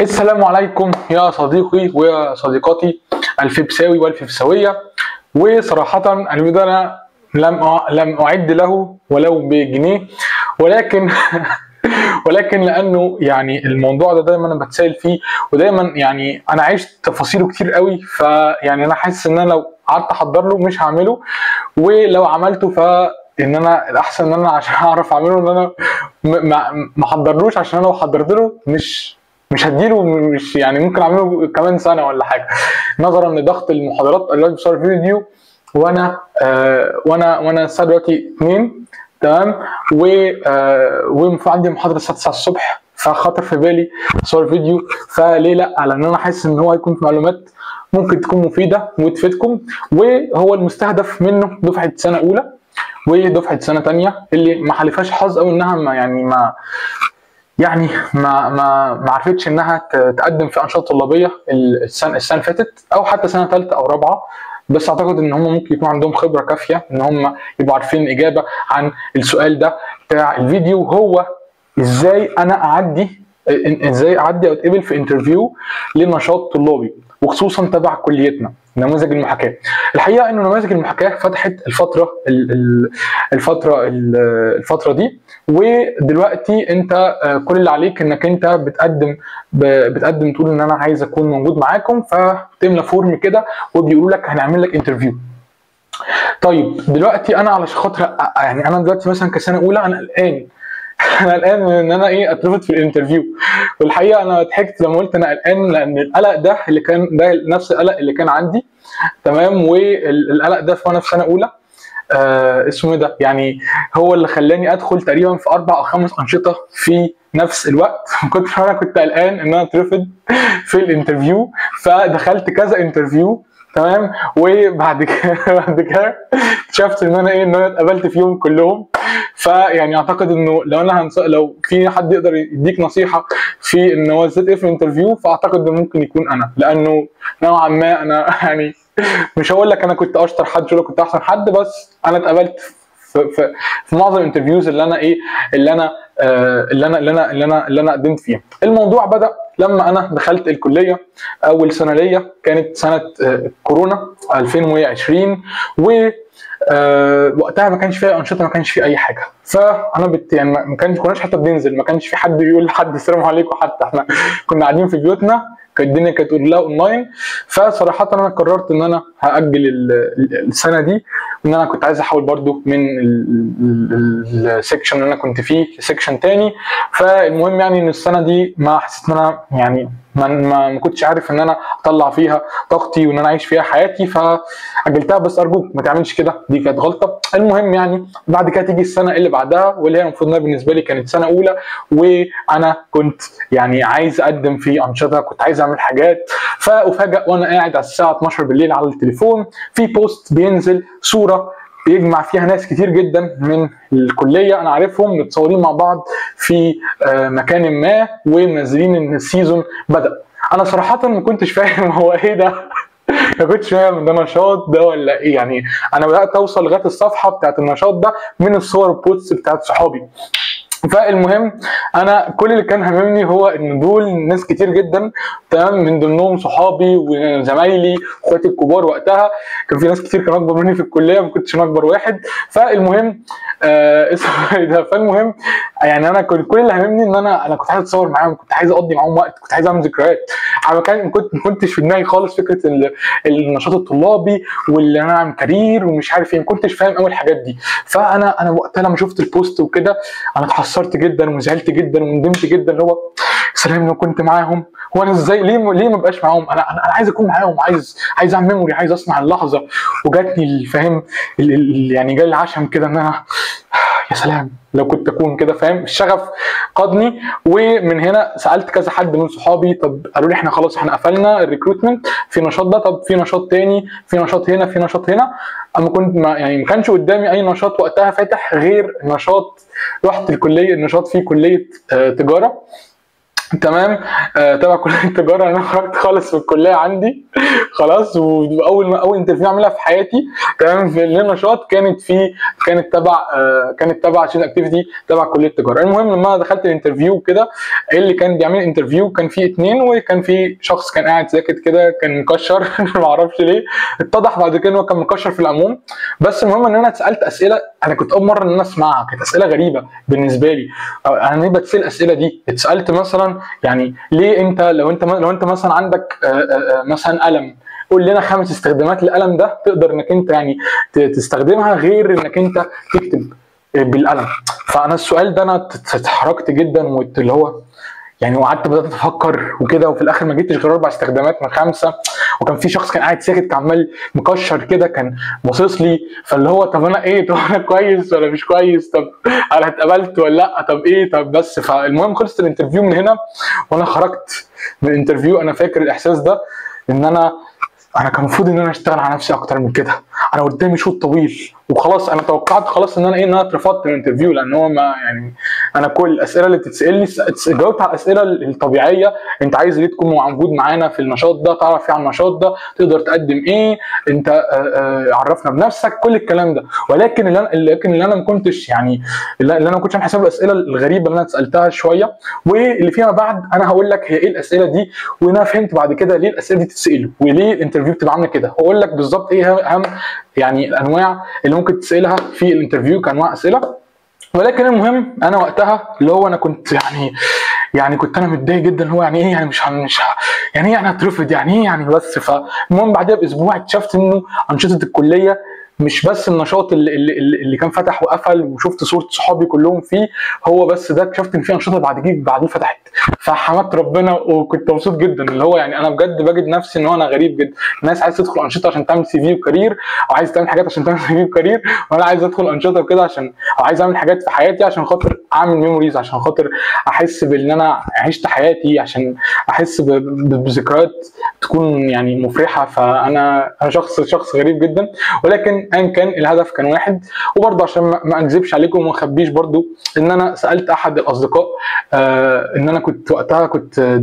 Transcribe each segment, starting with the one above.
السلام عليكم يا صديقي ويا صديقتي الفبساوي والفبساوية. وصراحة الفيديو ده أنا لم أعد له ولو بجنيه، ولكن ولكن لأنه يعني الموضوع ده دايما أنا بتسأل فيه، ودايما يعني أنا عشت تفاصيله كتير قوي، فيعني أنا حاسس إن أنا لو قعدت أحضر له مش هعمله، ولو عملته ان انا الاحسن ان انا عشان اعرف اعمله ان انا ما احضرلوش، عشان انا لو حضرت له مش هديله، مش يعني ممكن اعمله كمان سنه ولا حاجه، نظرا لضغط المحاضرات اللي بصور فيديو. وانا وانا الساعه دلوقتي 2 تمام، عندي محاضره الساعه 9 الصبح، فخطر في بالي صور فيديو، فليه لا؟ لان انا حاسس ان هو هيكون في معلومات ممكن تكون مفيده وتفيدكم، وهو المستهدف منه دفعه سنه اولى ودفعه سنه ثانيه اللي ما حالفهاش حظ او انها ما عرفتش انها تقدم في انشطه طلابيه السنه اللي فاتت، او حتى سنه ثالثه او رابعه. بس اعتقد ان هم ممكن يكون عندهم خبره كافيه ان هم يبقوا عارفين الاجابه عن السؤال ده بتاع الفيديو، وهو ازاي اعدي او اتقبل في انترفيو لنشاط طلابي، وخصوصا تبع كليتنا نماذج المحاكاه. الحقيقه انه نماذج المحاكاه فتحت الفتره دي، ودلوقتي انت كل اللي عليك انك انت بتقدم تقول ان انا عايز اكون موجود معاكم، فتملى فورم كده وبيقولوا لك هنعمل لك انترفيو. طيب دلوقتي انا علشان خاطر يعني انا دلوقتي مثلا كسنه اولى انا قلقان انا قلقان من ان انا اترفض في الانترفيو. والحقيقه انا ضحكت لما قلت انا قلقان، لان القلق ده اللي كان ده نفس القلق اللي كان عندي تمام، والقلق ده وانا في سنه اولى اسمه ايه ده، يعني هو اللي خلاني ادخل تقريبا في 4 أو 5 انشطه في نفس الوقت من كتر ما انا كنت قلقان ان انا اترفض في الانترفيو. فدخلت كذا انترفيو تمام، وبعد كده اكتشفت ان انا اتقبلت فيهم كلهم. فيعني اعتقد انه لو في حد يقدر يديك نصيحه في ان هو ازاي في الانترفيو، فاعتقد ده ممكن يكون انا، لانه نوعا ما انا يعني مش هقول لك انا كنت اشطر حد، مش هقول لك كنت احسن حد، بس انا اتقبلت في معظم الانترفيوز اللي انا قدمت فيها. الموضوع بدا لما انا دخلت الكليه. اول سنه ليا كانت سنه كورونا 2020، و وقتها ما كانش فيها انشطه، ما كانش فيه اي حاجه. فانا يعني ما كناش حتى بننزل، ما كانش في حد بيقول لحد السلام عليكم، حتى احنا كنا قاعدين في بيوتنا، كانت الدنيا كانت كلها اونلاين. فصراحه انا قررت ان انا هاجل السنه دي، وان انا كنت عايز احول برضو من السكشن اللي انا كنت فيه سكشن تاني. فالمهم يعني ان السنه دي ما حسيت ان انا يعني ما كنتش عارف ان انا اطلع فيها طاقتي وان انا اعيش فيها حياتي، فاجلتها. بس ارجوك ما تعملش كده، دي كانت غلطه. المهم يعني بعد كده تيجي السنه اللي بعدها، واللي هي المفروض انها بالنسبه لي كانت سنه اولى، وانا كنت يعني عايز اقدم في انشطه، كنت عايز اعمل حاجات. فافاجئ وانا قاعد على الساعه 12 بالليل على التليفون في بوست بينزل صوره بيجمع فيها ناس كتير جدا من الكليه انا عارفهم، متصورين مع بعض في مكان ما، ومنزلين ان السيزون بدا. انا صراحه ما كنتش فاهم هو ايه ده ما كنتش فاهم ده نشاط ده ولا ايه. يعني انا بدات اوصل لغايه الصفحه بتاعت النشاط ده من الصور البوست بتاعت صحابي. فالمهم انا كل اللي كان هاممني هو ان دول ناس كتير جدا تمام، من ضمنهم صحابي وزمايلي واخواتي الكبار. وقتها كان في ناس كتير كانوا اكبر مني في الكليه، ما كنتش انا اكبر واحد. فالمهم اسمه ده، فالمهم يعني انا كل اللي هاممني ان انا كنت عايز اتصور معاهم، كنت عايز اقضي معاهم وقت، كنت عايز اعمل ذكريات. انا ما كنتش في دماغي خالص فكره النشاط الطلابي واللي انا اعمل كارير ومش عارف ايه، ما كنتش فاهم قوي الحاجات دي. فانا وقتها لما شفت البوست وكده انا اتحسرت جدا وزعلت جدا وندمت جدا، اللي هو سلام لو كنت معاهم، هو انا ازاي ليه ما بقاش معاهم؟ انا عايز اكون معاهم، عايز اعمل ميموري، عايز اسمع اللحظه. وجاتني الفهم يعني جالي العشم كده ان انا يا سلام لو كنت اكون كده، فاهم؟ الشغف قادني. ومن هنا سالت كذا حد من صحابي، طب قالوا لي احنا خلاص احنا قفلنا الريكروتمنت في النشاط ده، طب في نشاط تاني، في نشاط هنا، في نشاط هنا. اما كنت يعني ما كانش قدامي اي نشاط وقتها فاتح غير نشاط رحت الكليه، النشاط في كليه تجاره. تمام. تبع كليه التجاره. انا خرجت خالص من الكليه عندي خلاص. اول انترفيو اعملها في حياتي تمام في النشاط كانت تبع عشان اكتيفيتي تبع كليه التجاره. المهم لما أنا دخلت الانترفيو كده، اللي كان بيعمل انترفيو كان في اتنين، وكان في شخص كان قاعد ساكت كده كان مكشر ما اعرفش ليه. اتضح بعد كده ان هو كان مكشر في العموم. بس المهم ان انا اتسالت اسئله انا كنت اول مره ان انا اسمعها، كانت اسئله غريبه بالنسبه لي. انا ليه بتسال الاسئله دي؟ اتسالت مثلا يعني ليه انت لو انت مثلا عندك مثلا قلم، قول لنا 5 استخدامات للقلم ده تقدر انك انت يعني تستخدمها غير انك انت تكتب بالقلم. فانا السؤال ده انا اتحركت جدا، واللي هو يعني وقعدت بدات افكر وكده، وفي الاخر ما جبتش غير 4 استخدامات من 5. وكان في شخص كان قاعد ساكت كان عمال مكشر كده كان باصص لي، فاللي هو طب انا ايه؟ طب انا كويس ولا مش كويس؟ طب انا اتقبلت ولا لا؟ طب ايه؟ طب بس. فالمهم خلصت الانترفيو من هنا، وانا خرجت من الانترفيو انا فاكر الاحساس ده، ان انا كان المفروض ان انا اشتغل على نفسي اكتر من كده. انا قدامي شوط طويل وخلاص، انا توقعت خلاص ان انا ان انا اترفضت من الانترفيو، لان هو ما يعني انا كل الاسئله اللي بتتسالني جاوبت على الاسئله الطبيعيه. انت عايز ليه تكون موجود معانا في النشاط ده؟ تعرف ايه عن النشاط ده؟ تقدر تقدم ايه؟ انت عرفنا بنفسك، كل الكلام ده. ولكن اللي انا ما كنتش يعني اللي انا ما كنتش عامل حساب الاسئله الغريبه اللي انا اتسالتها شويه، واللي فيما بعد انا هقول لك هي ايه الاسئله دي، وانا فهمت بعد كده ليه الاسئله دي تتسال وليه الانترفيو بتبقى عامله كده. هقول لك بالظبط ايه اهم يعني الانواع اللي ممكن تسالها في الانترفيو كانواع اسئله. ولكن المهم انا وقتها اللي هو انا كنت يعني كنت انا متضايق جدا. هو يعني ايه يعني يعني ايه يعني هترفض؟ يعني ايه يعني؟ بس فالمهم بعدها باسبوع اكتشفت انه انشطه الكليه مش بس النشاط اللي كان فتح وقفل وشفت صوره صحابي كلهم فيه هو بس ده، اكتشفت ان في انشطه بعديه فتحت. فحمدت ربنا وكنت مبسوط جدا. اللي هو يعني انا بجد بجد نفسي ان هو انا غريب جدا. الناس عايز تدخل انشطه عشان تعمل سي في وكارير، او عايز تعمل حاجات عشان تعمل سي في وكارير، وانا عايز ادخل انشطه وكده عشان او عايز اعمل حاجات في حياتي عشان خاطر اعمل ميموريز، عشان خاطر احس بان انا عشت حياتي، عشان احس بذكريات تكون يعني مفرحه. فانا شخص غريب جدا. ولكن ايا كان الهدف كان واحد. وبرضه عشان ما اكذبش عليكم وما اخبيش برضه ان انا سالت احد الاصدقاء ان انا كنت وقتها كنت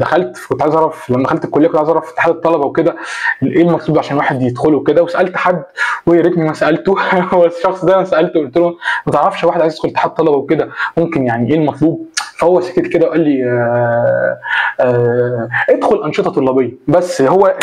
عايز اعرف لما دخلت الكليه كنت عايز اعرف اتحاد الطلبه وكده ايه المطلوب عشان واحد يدخل وكده. وسالت حد ويا ريتني ما سالته هو الشخص ده انا سالته قلت له ما تعرفش واحد عايز يدخل اتحاد طلبه وكده ممكن يعني ايه المطلوب؟ فهو سكت كده وقال لي ادخل انشطه طلابيه بس. هو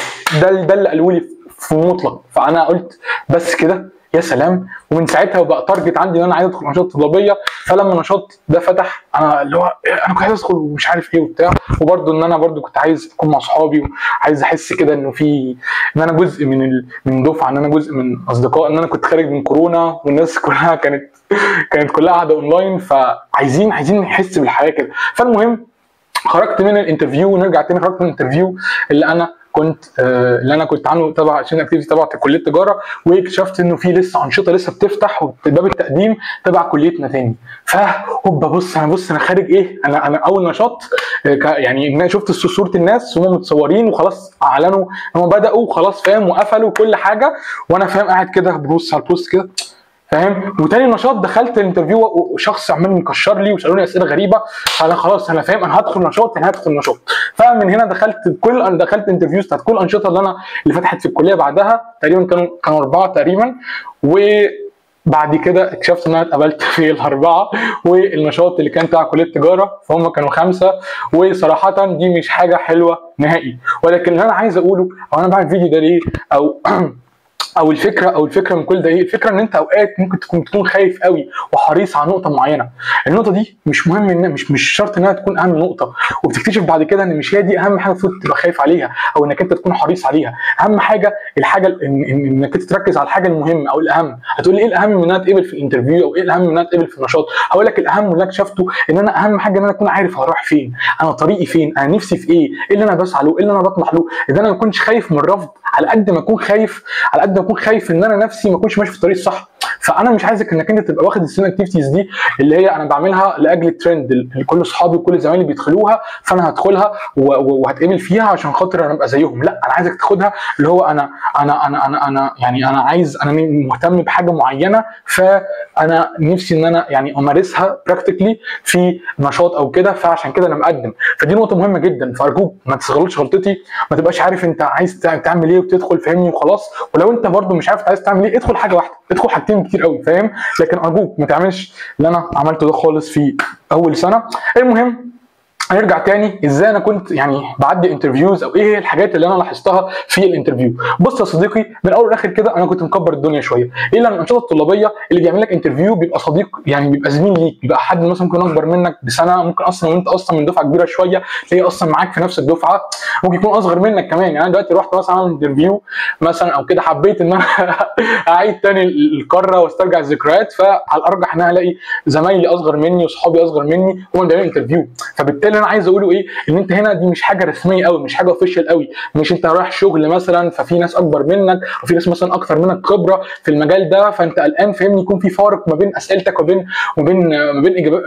ده اللي قالوا لي في مطلق. فانا قلت بس كده يا سلام. ومن ساعتها وبقى تارجت عندي ان انا عايز ادخل انشطه طلابيه. فلما النشاط ده فتح انا اللي هو انا كنت عايز ادخل ومش عارف ايه وبتاع. وبرده ان انا برده كنت عايز اكون مع اصحابي وعايز احس كده انه في ان انا جزء من دفعه، ان انا جزء من اصدقاء، ان انا كنت خارج من كورونا والناس كلها كانت كلها قاعده اونلاين. فعايزين نحس بالحياه كده. فالمهم خرجت من الانترفيو ونرجع تاني. خرجت من الانترفيو اللي انا كنت عامله تبع عشان اكتيفيتي تبع كليه التجاره، واكتشفت انه في لسه انشطه لسه بتفتح وباب التقديم تبع كليتنا تاني. فهوبا بص انا خارج ايه؟ انا اول نشاط يعني شفت صوره الناس وهم متصورين وخلاص اعلنوا هم بداوا وخلاص فاهم وقفلوا كل حاجه، وانا فاهم قاعد كده ببص على البوست كده فاهم. وتاني نشاط دخلت الانترفيو وشخص عمال مكشر لي وسالوني اسئله غريبه. فانا خلاص انا فاهم انا هدخل نشاط. فمن هنا دخلت انترفيوز بتاعت كل الانشطه اللي فتحت في الكليه بعدها تقريبا كانوا 4 تقريبا. وبعد كده اكتشفت ان انا اتقبلت في ال4. والنشاط اللي كان بتاع كليه التجاره فهم كانوا 5. وصراحه دي مش حاجه حلوه نهائي. ولكن اللي انا عايز اقوله او انا بعمل الفيديو ده ليه او الفكره من كل ده ايه؟ الفكره ان انت اوقات ممكن تكون خايف قوي وحريص على نقطه معينه. النقطه دي مش مهم ان مش شرط انها تكون اهم نقطه، وبتكتشف بعد كده ان مش هي دي اهم حاجه المفروض تبقى خايف عليها او انك انت تكون حريص عليها. اهم حاجه انك انت تركز على الحاجه المهمه او الاهم. هتقول لي ايه الاهم من انها تقبل في الانترفيو او ايه الاهم من انها تقبل في النشاط؟ هقول لك الاهم اللي انا اكتشفته ان انا اهم حاجه ان انا اكون عارف هروح فين، انا طريقي فين، انا نفسي في ايه اللي انا بسعى له، ايه اللي انا بطمح له. اذا انا ما كنتش خايف من الرفض على قد ما اكون خايف ان انا نفسي ما اكونش ماشي في الطريق الصح. فانا مش عايزك انك انت تبقى واخد الستودنت اكتيفيتيز دي اللي هي انا بعملها لاجل الترند اللي كل اصحابي وكل زمايلي بيدخلوها فانا هدخلها وهتقبل فيها عشان خاطر انا ابقى زيهم. لا، انا عايزك تاخدها اللي هو انا يعني انا عايز، انا مهتم بحاجه معينه فانا نفسي ان انا يعني امارسها براكتيكلي في نشاط او كده، فعشان كده انا مقدم. فدي نقطه مهمه جدا، فارجوك ما تستغلش غلطتي، ما تبقاش عارف انت عايز تعمل ايه وتدخل فاهمني وخلاص. ولو انت برده مش عارف عايز تعمل ايه ادخل حاجه واحده، ادخل حاجتين كتير قوي فاهم، لكن ارجوك ما تعملش اللي انا عملته ده خالص في اول سنه. المهم هنرجع تاني ازاي انا كنت يعني بعدي انترفيوز او ايه هي الحاجات اللي انا لاحظتها في الانترفيو. بص يا صديقي، من اول لاخر كده انا كنت مكبر الدنيا شويه. ايه لان الانشطه الطلابيه اللي بيعمل لك انترفيو بيبقى صديق، يعني بيبقى زميل ليك، بيبقى حد مثلا ممكن اكبر منك بسنه، ممكن اصلا وانت اصلا من دفعه كبيره شويه تلاقيه اصلا معاك في نفس الدفعه، ممكن يكون اصغر منك كمان. يعني انا دلوقتي رحت مثلا اعمل انترفيو مثلا او كده، حبيت ان انا اعيد تاني القاره واسترجع الذكريات، فعلى الارجح ان انا الاقي زمايلي اصغر مني واصحابي اصغر مني هم بيعملوا انترفيو. فبالتالي انا عايز اقوله ايه، ان انت هنا دي مش حاجه رسميه قوي، مش حاجه اوفيشال قوي، مش انت رايح شغل مثلا ففي ناس اكبر منك وفي ناس مثلا اكثر منك خبره في المجال ده فانت قلقان فاهمني يكون في فارق ما بين اسئلتك وبين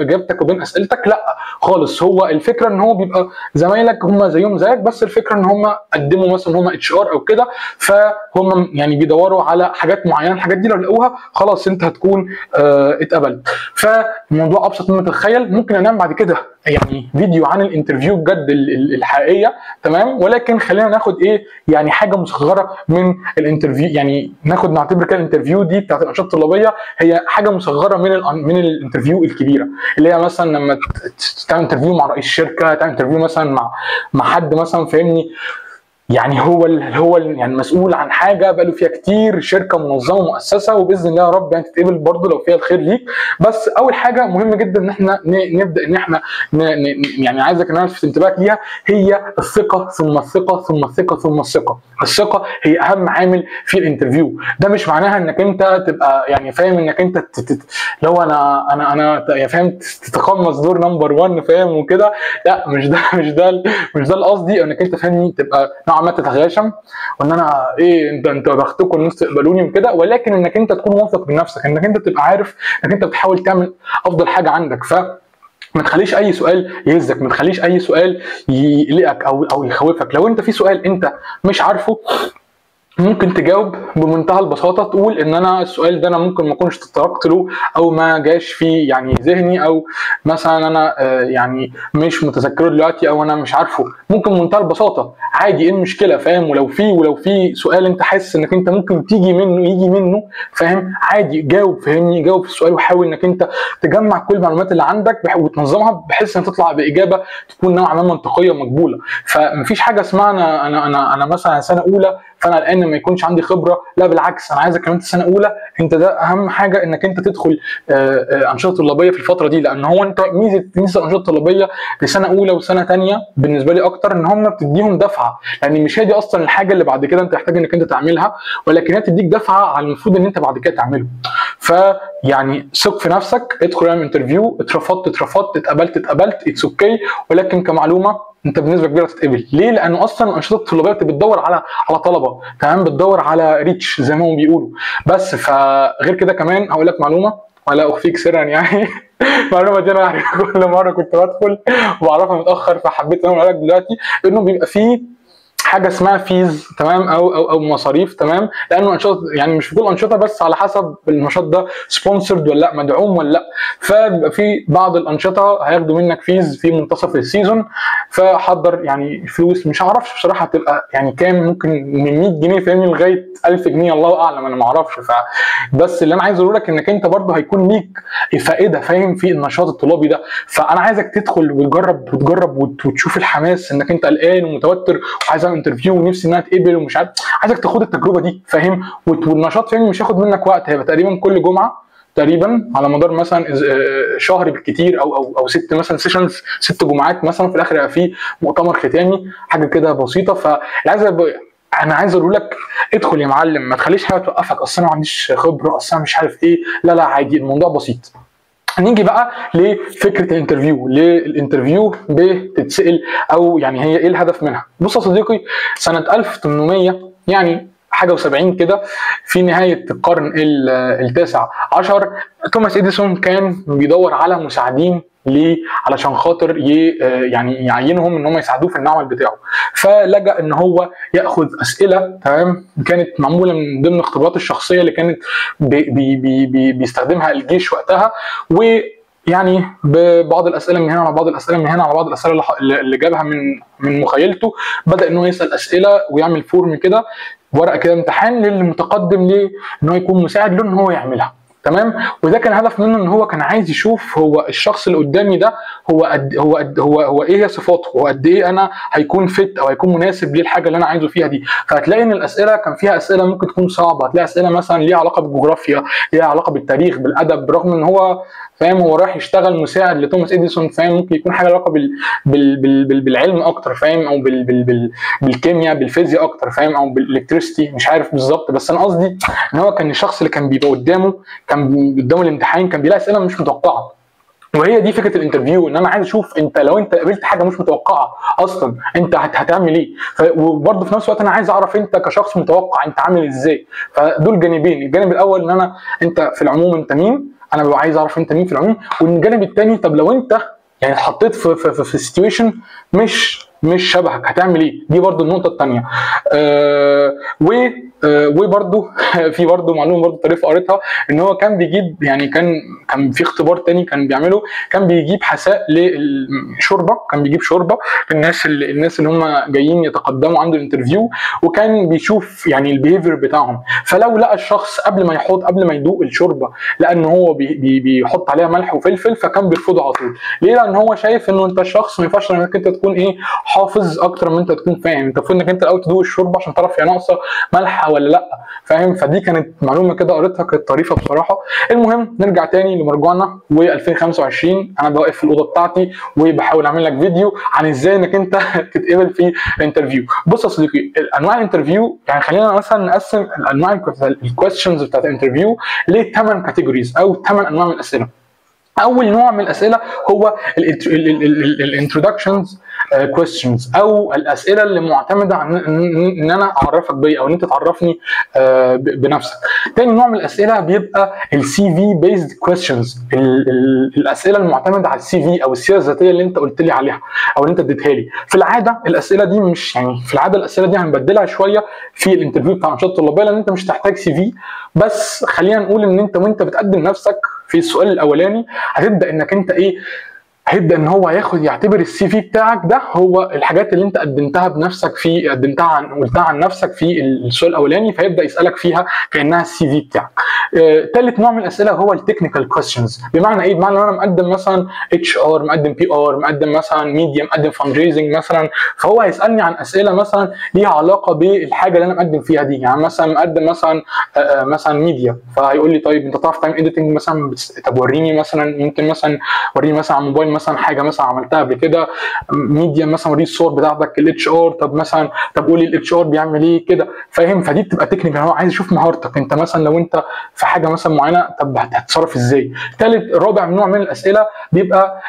اجابتك وبين اسئلتك. لا خالص، هو الفكره ان هو بيبقى زمايلك هم زيهم زيك، بس الفكره ان هم قدموا مثلا هم اتش ار او كده، فهم يعني بيدوروا على حاجات معينه، الحاجات دي لو لقوها خلاص انت هتكون اتقبلت. فالموضوع ابسط مما تتخيل. ممكن انام بعد كده يعني فيديو عن الانترفيو بجد الحقيقيه، تمام، ولكن خلينا ناخد ايه يعني حاجه مصغره من الانترفيو، يعني نعتبر كده الانترفيو دي بتاعت الانشطه الطلابيه هي حاجه مصغره من الانترفيو الكبيره، اللي هي مثلا لما تعمل انترفيو مع رئيس شركه، تعمل انترفيو مثلا مع حد مثلا فاهمني يعني هو يعني مسؤول عن حاجه بقاله فيها كتير، شركه منظمه مؤسسه، وباذن الله يا رب يعني تتقبل برضه لو فيها الخير ليك. بس اول حاجه مهمه جدا ان احنا نبدا ان احنا يعني عايزك ان انا الفت انتباهك ليها، هي الثقه ثم الثقه ثم الثقه ثم الثقه. الثقه هي اهم عامل في الانترفيو. ده مش معناها انك انت تبقى يعني فاهم انك انت لو انا يعني فاهم تتقمص دور نمبر 1 فاهم وكده، لا مش ده القصدي، انك انت فاهمني تبقى نوعا ما تتغاشم وان انا ايه انت بختكم الناس تقبلوني وكده، ولكن انك انت تكون واثق من نفسك، انك انت تبقى عارف انك انت بتحاول تعمل افضل حاجه عندك. ما تخليش اي سؤال يهزك، ما تخليش اي سؤال يقلقك او يخوفك. لو انت في سؤال انت مش عارفه ممكن تجاوب بمنتهى البساطه، تقول ان انا السؤال ده انا ممكن ما اكونش تطرقت له او ما جاش في يعني ذهني، او مثلا انا يعني مش متذكره دلوقتي او انا مش عارفه. ممكن بمنتهى البساطه عادي، ايه المشكله فاهم؟ ولو في سؤال انت حاسس انك انت ممكن يجي منه فاهم، عادي جاوب فاهمني، جاوب في السؤال وحاول انك انت تجمع كل المعلومات اللي عندك وتنظمها بحيث ان تطلع باجابه تكون نوعا ما منطقيه ومقبوله. فمفيش حاجه اسمها انا مثلا سنه اولى فانا الان ما يكونش عندي خبره، لا بالعكس، انا عايزك كمان سنه اولى انت ده اهم حاجه انك انت تدخل انشطه طلابيه في الفتره دي، لان هو انت ميزه الانشطه الطلابيه لسنه اولى وسنه ثانيه بالنسبه لي اكتر ان هم بتديهم دفعه، لان مش هي دي اصلا الحاجه اللي بعد كده انت محتاج انك انت تعملها، ولكن هي تديك دفعه على المفروض ان انت بعد كده تعمله. فيعني ثق في نفسك، ادخل اعمل انترفيو، اترفضت اتقبلت اتس اوكي، ولكن كمعلومه انت بنسبه كبيره تتقبل. ليه؟ لانه اصلا الانشطه الطلابيه بتدور على طلبه، تمام، بتدور على ريتش زي ما هم بيقولوا. بس فغير كده كمان هقول لك معلومه ولا اخفيك سرا يعني المعلومه دي انا يعني كل مره كنت بدخل واعرفها متاخر فحبيت ان انا اقول لك دلوقتي، انه بيبقى فيه حاجه اسمها فيز، تمام، او مصاريف، تمام، لانه انشطه يعني مش في كل الانشطه، بس على حسب النشاط ده سبونسرد ولا لا، مدعوم ولا لا. فبيبقى في بعض الانشطه هياخدوا منك فيز في منتصف السيزون، فحضر يعني الفلوس مش هعرفش بصراحه تبقى يعني كام، ممكن من 100 جنيه فاهمني لغايه 1000 جنيه الله اعلم، انا ما اعرفش. بس اللي انا عايز اقوله لك انك انت برضه هيكون ليك فائده فاهم في النشاط الطلابي ده. فانا عايزك تدخل وتجرب وتشوف الحماس انك انت قلقان ومتوتر وعايز انترفيو ونفسي انها تقبل ومش عارف، عايزك تاخد التجربه دي فاهم. والنشاط فاهم مش هياخد منك وقت، هيبقى تقريبا كل جمعه تقريبا على مدار مثلا شهر بالكتير او 6 مثلا سيشنز، 6 جمعات مثلا، في الاخر يبقى في مؤتمر ختامي حاجه كده بسيطه. انا عايز اقول لك ادخل يا معلم، ما تخليش حاجه توقفك، اصل انا ما عنديش خبره، اصل انا مش عارف ايه، لا عادي، الموضوع بسيط. نيجي بقى لفكره الانترفيو، ليه الانترفيو بتتسال او يعني هي ايه الهدف منها؟ بص يا صديقي، سنه 1800 يعني حاجه و70 كده في نهايه القرن التاسع عشر، توماس اديسون كان بيدور على مساعدين ليه علشان خاطر يعني يعينهم ان هم يساعدوه في المعمل بتاعه. فلجأ ان هو ياخذ اسئله تمام كانت معموله من ضمن اختبارات الشخصيه اللي كانت بيستخدمها الجيش وقتها، ويعني ببعض الاسئله من هنا على بعض الاسئله من هنا على بعض الاسئله اللي جابها من مخيلته، بدا ان هو يسال اسئله ويعمل فورم كده، ورقه كده امتحان للمتقدم ليه ان هو يكون مساعد له ان هو يعملها. تمام. وده كان هدف منه ان هو كان عايز يشوف هو الشخص اللي قدامي ده هو ايه هي صفاته، هو قد ايه انا هيكون فت او هيكون مناسب للحاجه اللي انا عايزه فيها دي. فهتلاقي ان الاسئله كان فيها اسئله ممكن تكون صعبه، هتلاقي اسئله مثلا ليها علاقه بالجغرافيا، ليها علاقه بالتاريخ بالادب، برغم ان هو فاهم هو رايح يشتغل مساعد لتوماس اديسون، فاهم ممكن يكون حاجه علاقه بالعلم اكتر، فاهم او بالكيمياء بالفيزياء اكتر، فاهم او بالالكتريستي، مش عارف بالظبط، بس انا قصدي ان هو كان الشخص اللي كان بيبقى قدامه الامتحان كان بيلاقي اسئله مش متوقعه. وهي دي فكره الانترفيو، ان انا عايز اشوف انت لو انت قابلت حاجه مش متوقعه اصلا انت هتعمل ايه، وبرضه في نفس الوقت انا عايز اعرف انت كشخص متوقع انت عامل ازاي. فدول جانبين، الجانب الاول ان انت في العموم انت مين، انا ببقى عايز اعرف انت مين في العموم، والجانب الثاني طب لو انت يعني اتحطيت في سيتويشن مش شبهك هتعمل ايه، دي برضو النقطه الثانيه. وبرضو في برضو معلومه برضو طريفه قريتها، ان هو كان بيجيب يعني كان في اختبار تاني كان بيعمله، كان بيجيب حساء للشوربه، كان بيجيب شوربه الناس اللي هم جايين يتقدموا عنده الانترفيو، وكان بيشوف يعني البيهيفير بتاعهم. فلو لقى الشخص قبل ما يدوق الشوربه لقى ان هو بيحط عليها ملح وفلفل، فكان بيرفضه على طول. ليه؟ لان هو شايف انه انت الشخص ما ينفعش انك انت تكون حافظ اكتر من انت تكون فاهم، انت المفروض انك انت الاول تدوق الشوربه عشان تعرف هي ناقصه ملح ولا لا، فاهم. فدي كانت معلومه كده قريتها كانت طريفه بصراحه. المهم نرجع تاني لمرجوعنا و2025، انا بوقف في الاوضه بتاعتي وبحاول اعمل لك فيديو عن ازاي انك انت تتقبل في الانترفيو. بص يا صديقي، انواع الانترفيو يعني خلينا مثلا نقسم الانواع الكويستشنز بتاعت الانترفيو ل 8 كاتيجوريز او 8 انواع من الاسئله. اول نوع من الاسئله هو الانترودكشنز كويستشنز، او الاسئله اللي معتمده عن ان انا اعرفك بيا او ان انت تعرفني بنفسك. تاني نوع من الاسئله بيبقى السي في بيزد كويستشنز، الاسئله المعتمده على السي في او السيره الذاتيه اللي انت قلت لي عليها او اللي انت اديتها لي. في العاده الاسئله دي مش يعني في العاده الاسئله دي هنبدلها شويه في الانترفيو بتاع الانشطه الطلابيه، لان انت مش هتحتاج سي في، بس خلينا نقول ان انت وانت بتقدم نفسك في السؤال الاولاني هتبدا انك انت هيبدا ان هو يعتبر السي في بتاعك ده هو الحاجات اللي انت قدمتها بنفسك قلتها عن نفسك في السؤال الاولاني، فيبدا يسالك فيها كانها السي في بتاعك. ثالث نوع من الاسئله هو التكنيكال كويستشنز. بمعنى ايه؟ بمعنى ان انا مقدم مثلا اتش ار، مقدم بي ار، مقدم مثلا ميديا، مقدم فاند ريزنج مثلا، فهو هيسالني عن اسئله مثلا ليها علاقه بالحاجه اللي انا مقدم فيها دي. يعني مثلا مقدم مثلا ميديا، فهيقول لي طيب انت تعرف تعمل اديتنج مثلا؟ طب وريني مثلا، ممكن مثلا وريني مثلا على الموبايل مثلا حاجه مثلا عملتها قبل كده. ميديا مثلا وريني الصور بتاعتك. الاتش ار طب قولي الاتش ار بيعمل ايه كده، فاهم. فدي بتبقى تكنيكال، هو عايز يشوف مهارتك انت مثلا لو انت في حاجه مثلا معينه طب هتتصرف ازاي. رابع نوع من الاسئله بيبقى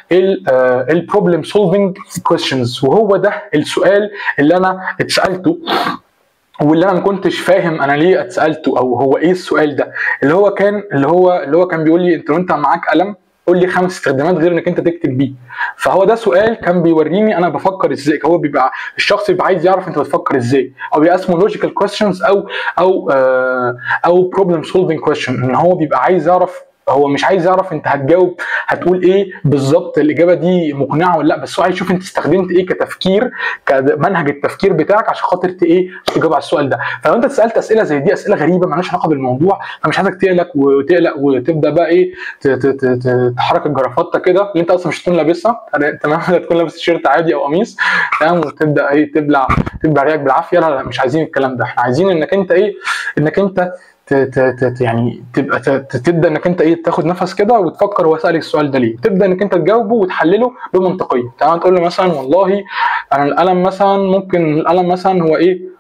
البروبلم سولفنج كويستشنز، وهو ده السؤال اللي انا اتسالته واللي انا ما كنتش فاهم انا ليه اتسالته او هو ايه السؤال ده، اللي هو كان بيقول لي انت معاك قلم قول لي 5 استخدامات غير انك انت تكتب بيه. فهو ده سؤال كان بيوريني انا بفكر ازاي، هو بيبقى الشخص بيبقى عايز يعرف انت بتفكر ازاي، او بيبقى اسمه لوجيكال كويستشنز او بروبلم سولفنج كويستشن، ان هو بيبقى عايز يعرف، هو مش عايز يعرف انت هتجاوب هتقول ايه بالظبط، الاجابه دي مقنعه ولا لا، بس هو عايز يشوف انت استخدمت ايه كتفكير، كمنهج التفكير بتاعك عشان خاطر تجاوب على السؤال ده. فلو انت اتسالت اسئله زي دي، اسئله غريبه مالهاش علاقه بالموضوع، فمش عايزك تقلق وتبدا بقى تحرك الجرافطه كده اللي انت اصلا مش هتكون لابسها، تمام، هتكون لابس تيشيرت عادي او قميص، تمام، وتبدا تبلع ريقك بالعافيه. لا مش عايزين الكلام ده، احنا عايزين انك انت يعني تبدا انك انت تاخد نفس كده وتفكر هو سالك السؤال ده ليه، تبدا انك انت تجاوبه وتحلله بمنطقيه. تمام، تقول له مثلا والله انا القلم مثلا، ممكن القلم مثلا هو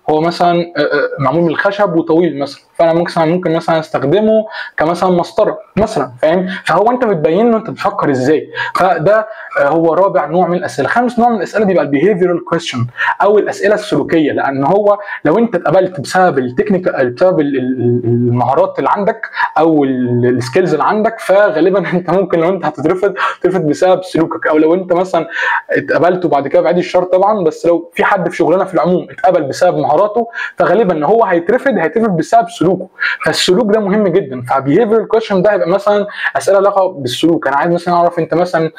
هو مثلا معمول من الخشب وطويل مثلا، فانا ممكن مثلا استخدمه كمثلا مسطره مثلا، فاهم؟ فهو انت بتبين له انت بتفكر ازاي. فده هو رابع نوع من الاسئله. خامس نوع من الاسئله بيبقى البيهيفيرال كويستشن او الاسئله السلوكيه، لان هو لو انت اتقبلت بسبب التكنيكال، بسبب المهارات اللي عندك او السكيلز اللي عندك، فغالبا انت ممكن لو انت هتترفض ترفض بسبب سلوكك. او لو انت مثلا اتقبلت وبعد كده بعيد الشر طبعا، بس لو في حد في شغلنا في العموم اتقبل بسبب مهاراته، فغالبا هو هيترفض بسبب سلوكه. فالسلوك ده مهم جدا. فبيهيفيرال كويشن ده هيبقى مثلا اسئله لها بالسلوك. انا عايز مثلا اعرف انت مثلا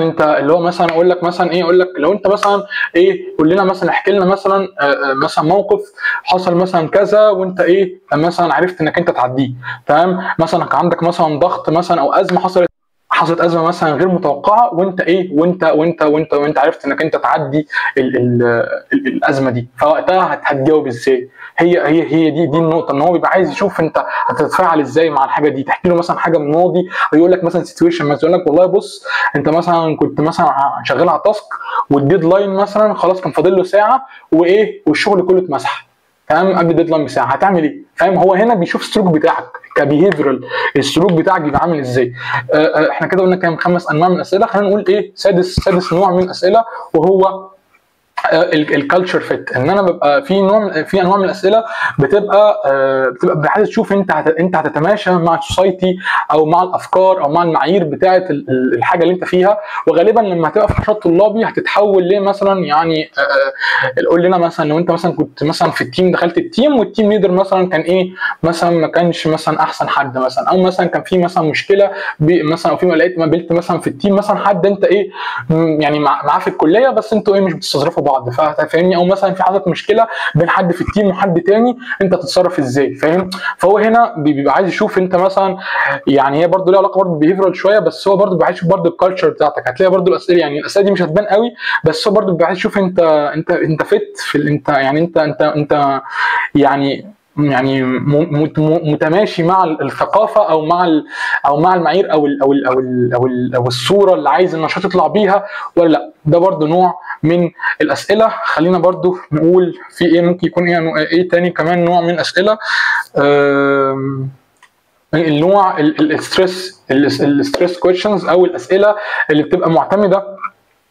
انت اللي هو مثلا اقول لك مثلا ايه، اقول لك لو انت مثلا ايه، قول لنا مثلا، احكي لنا مثلا مثلا موقف حصل مثلا كذا وانت ايه مثلا عرفت انك انت تعديه، تمام؟ مثلا كان عندك مثلا ضغط مثلا او ازمه، حصلت ازمه مثلا غير متوقعه، وانت ايه وانت عرفت انك انت تعدي الازمه دي، فوقتها هتجاوب ازاي؟ هي دي النقطه، ان هو بيبقى عايز يشوف انت هتتفاعل ازاي مع الحاجه دي. تحكي له مثلا حاجه من الماضي، ويقول لك مثلا سيتويشن، مثلا يقول لك والله بص انت مثلا كنت مثلا شغال على تاسك والديدلاين مثلا خلاص كان فاضل له ساعه وايه والشغل كله اتمسح، تمام؟ قبل الديدلاين بساعه، هتعمل ايه؟ فاهم؟ هو هنا بيشوف السلوك بتاعك كبيهيفيرال، السلوك بتاعك بيبقى عامل ازاي. احنا كده قلنا كام؟ 5 انواع من الاسئله. خلينا نقول ايه سادس نوع من الاسئله، وهو الكالتشر فيت. ان انا ببقى في انواع من الاسئله بتبقى عايز تشوف انت هتتماشى مع السوسايتي او مع الافكار او مع المعايير بتاعه الحاجه اللي انت فيها. وغالبا لما هتبقى في نشاط طلابي هتتحول ليه مثلا، يعني قول لنا مثلا لو انت مثلا كنت مثلا في التيم، دخلت التيم والتيم ليدر مثلا كان ايه مثلا، ما كانش مثلا احسن حد مثلا، او مثلا كان في مثلا مشكله مثلا، او في قابلت مثلا في التيم مثلا حد انت ايه يعني معاه في الكليه، بس انتوا ايه مش بتستظرفوا بعض، فاهمني؟ او مثلا في حصلت مشكله بين حد في التيم وحد تاني، انت تتصرف ازاي؟ فاهم؟ فهو هنا بيبقى عايز يشوف انت مثلا، يعني هي برضه ليها علاقه برضه بالبيهيفيرال شويه، بس هو برضه بيبقى عايز يشوف برضه الكالتشر بتاعتك. هتلاقي برضه الاسئله، يعني الاسئله دي مش هتبان قوي، بس هو برضه بيبقى عايز يشوف انت فت في انت، يعني انت يعني متماشي مع الثقافه او مع المعايير او الصوره اللي عايز النشاط يطلع بيها ولا لا. ده برضو نوع من الاسئله. خلينا برضو نقول في ايه ممكن يكون ايه تاني كمان نوع من الاسئله. النوع الستريس كويشنز او الاسئله اللي بتبقى معتمده،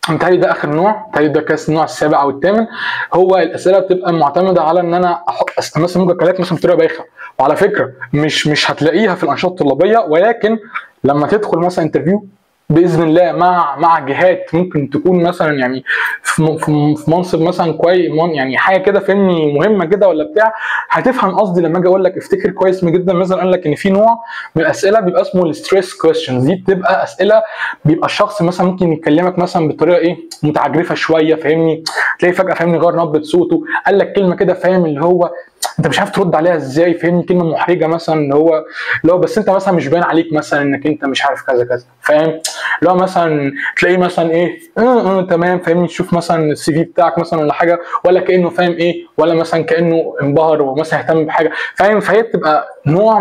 متهيألي ده اخر نوع، متهيألي ده كاس النوع السابع او الثامن. هو الاسئله بتبقى معتمده على ان انا مثلا ممكن اكلمك مثلا بطريقه بايخه، وعلى فكره مش هتلاقيها في الانشطه الطلابيه، ولكن لما تدخل مثلا انترفيو باذن الله مع جهات ممكن تكون مثلا يعني في منصب مثلا كويس، يعني حاجه كده فهمني مهمه كده ولا بتاع، هتفهم قصدي لما اجي اقول لك افتكر كويس جدا. مثلا قال لك ان في نوع من الاسئله بيبقى اسمه الستريس كويستشنز. دي بتبقى اسئله بيبقى الشخص مثلا ممكن يكلمك مثلا بطريقه ايه متعجرفه شويه، فاهمني؟ تلاقي فجاه فاهمني غير نبره صوته، قال لك كلمه كده فاهم اللي هو انت مش عارف ترد عليها ازاي، فاهمني؟ كلمه محرجه مثلا اللي هو بس انت مثلا مش باين عليك مثلا انك انت مش عارف كذا كذا، فاهم؟ اللي هو مثلا تلاقيه مثلا ايه تمام، فاهمني؟ تشوف مثلا السي في بتاعك مثلا ولا حاجه، ولا كانه فاهم ايه، ولا مثلا كانه انبهر ومثلا اهتم بحاجه، فاهم؟ فهي بتبقى نوع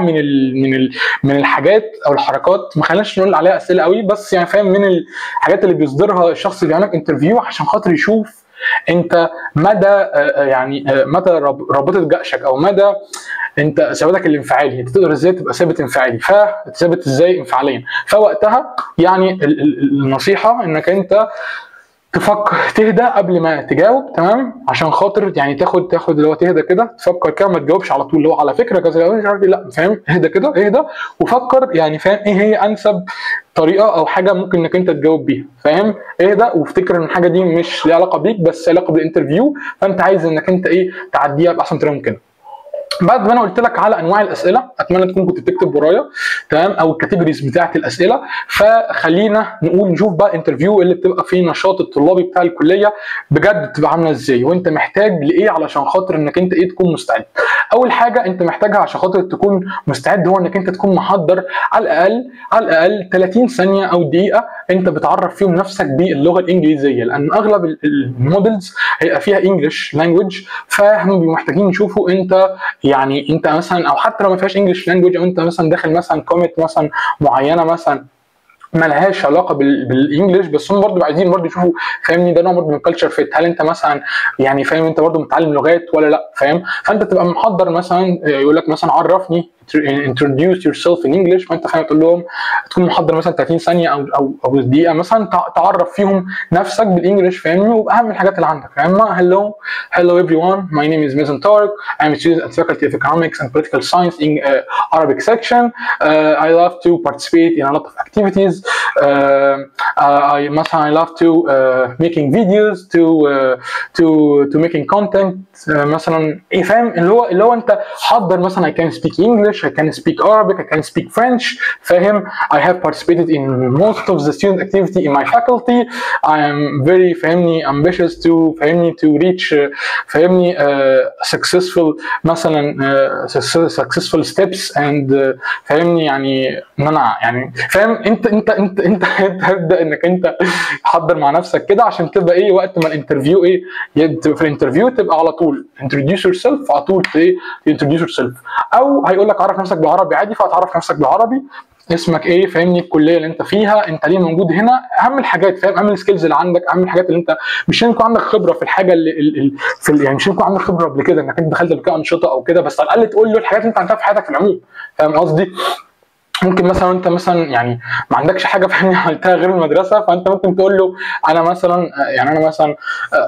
من الحاجات او الحركات، ما خليناش نقول عليها اسئله قوي، بس يعني فاهم من الحاجات اللي بيصدرها الشخص اللي بيعمل انترفيو عشان خاطر يشوف انت مدى يعني مدى رابطه جأشك، او مدى انت ثباتك الانفعالي، انت تقدر ازاي تبقى ثابت انفعالي، فتثبت ازاي انفعاليا. فوقتها يعني النصيحه انك انت تفكر تهدى قبل ما تجاوب، تمام؟ عشان خاطر يعني تاخد اللي هو تهدى كده، تفكر كده، ما تجاوبش على طول اللي هو على فكره كذا مش عارف، لا فاهم؟ اهدى كده، اهدى وفكر، يعني فاهم ايه هي انسب طريقه او حاجه ممكن انك انت تجاوب بيها، فاهم؟ اهدى وافتكر ان الحاجه دي مش ليها علاقه بيك، بس ليها علاقه بالانترفيو، فانت عايز انك انت ايه تعديها باحسن طريقه ممكنه. بعد ما انا قلت لك على انواع الاسئله، اتمنى تكون كنت بتكتب ورايا، تمام؟ او الكاتيجوريز بتاعه الاسئله. فخلينا نشوف بقى انترفيو اللي بتبقى فيه نشاط الطلابي بتاع الكليه بجد بتبقى عامله ازاي، وانت محتاج لايه علشان خاطر انك انت ايه تكون مستعد. اول حاجه انت محتاجها عشان خاطر تكون مستعد هو انك انت تكون محضر على الاقل 30 ثانيه او دقيقه انت بتعرف فيهم نفسك باللغه الانجليزيه، لان اغلب المودلز هيبقى فيها انجلش لانجويج، فهم بيبقوا محتاجين يشوفوا انت يعني انت مثلا، او حتى لو ما فيهاش انجلش لانجويج، او انت مثلا داخل مثلا كومنت مثلا معينه مثلا مالهاش علاقه بالانجلش، بس هم برضو عايزين برضو يشوفوا فاهمني ده نوع برضو من الكالتشر فيت. هل انت مثلا يعني فاهم انت برضو متعلم لغات ولا لا، فاهم؟ فانت تبقى محضر مثلا يقول لك مثلا عرفني introduce yourself in English، فانت فاهم تقول لهم تكون محضر مثلا 30 ثانيه او دقيقه مثلا تعرف فيهم نفسك بالانجلش فاهمني، واهم الحاجات اللي عندك فاهم. hello everyone, my name is Mazen Tarek, I'm a student at the Faculty of Economics and Political Science in Arabic section. I love to participate in a lot of activities. I love to making videos to making content. مثلا ايه فاهم اللي هو انت حضر مثلا I can speak English, I can speak Arabic, I can speak French فاهم. I have participated in most of the student activity in my faculty. I am very فاهمني ambitious to فاهمني to reach فاهمني successful مثلا successful steps and فاهمني يعني ان انا يعني فاهم انت هتبدا انك انت تحضر مع نفسك كده عشان تبقى ايه وقت ما الانترفيو ايه في الانترفيو تبقى على طول introduce yourself على طول introduce yourself. او هيقول لك عرف نفسك بالعربي عادي فتعرف نفسك بالعربي، اسمك ايه فاهمني، الكليه اللي انت فيها، انت ليه موجود هنا، اهم الحاجات فاهم، اهم السكيلز اللي عندك، اهم الحاجات اللي انت مش يكون عندك خبره في الحاجه يعني مش يكون عندك خبره قبل كده انك انت دخلت قبل كده انشطه او كده، بس على الاقل تقول له الحاجات اللي انت عملتها في حياتك في العموم فاهم قصدي. ممكن مثلا انت مثلا يعني ما عندكش حاجه فاهمني عملتها غير المدرسه، فانت ممكن تقول له انا مثلا يعني انا مثلا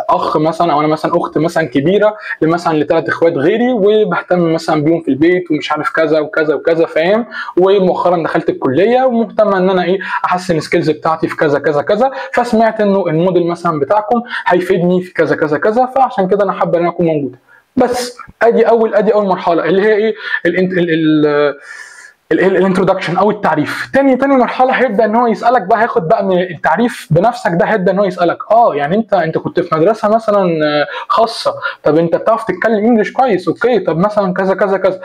اخ مثلا او انا مثلا اخت مثلا كبيره مثلا ل3 اخوات غيري وبهتم مثلا بيهم في البيت ومش عارف كذا وكذا وكذا فاهم، ومؤخرا دخلت الكليه ومهتمه ان انا ايه احسن السكيلز بتاعتي في كذا كذا كذا، فسمعت انه الموديل مثلا بتاعكم هيفيدني في كذا كذا كذا، فعشان كده انا حابه ان انا اكون موجوده. بس ادي اول مرحله اللي هي ايه الانترودكشن او التعريف. تاني مرحله هيبدا ان هو يسالك بقى، هياخد بقى من التعريف بنفسك ده، هيبدا ان هو يسالك يعني انت كنت في مدرسه مثلا خاصه، طب انت بتعرف تتكلم انجلش كويس، اوكي، طب مثلا كذا كذا كذا،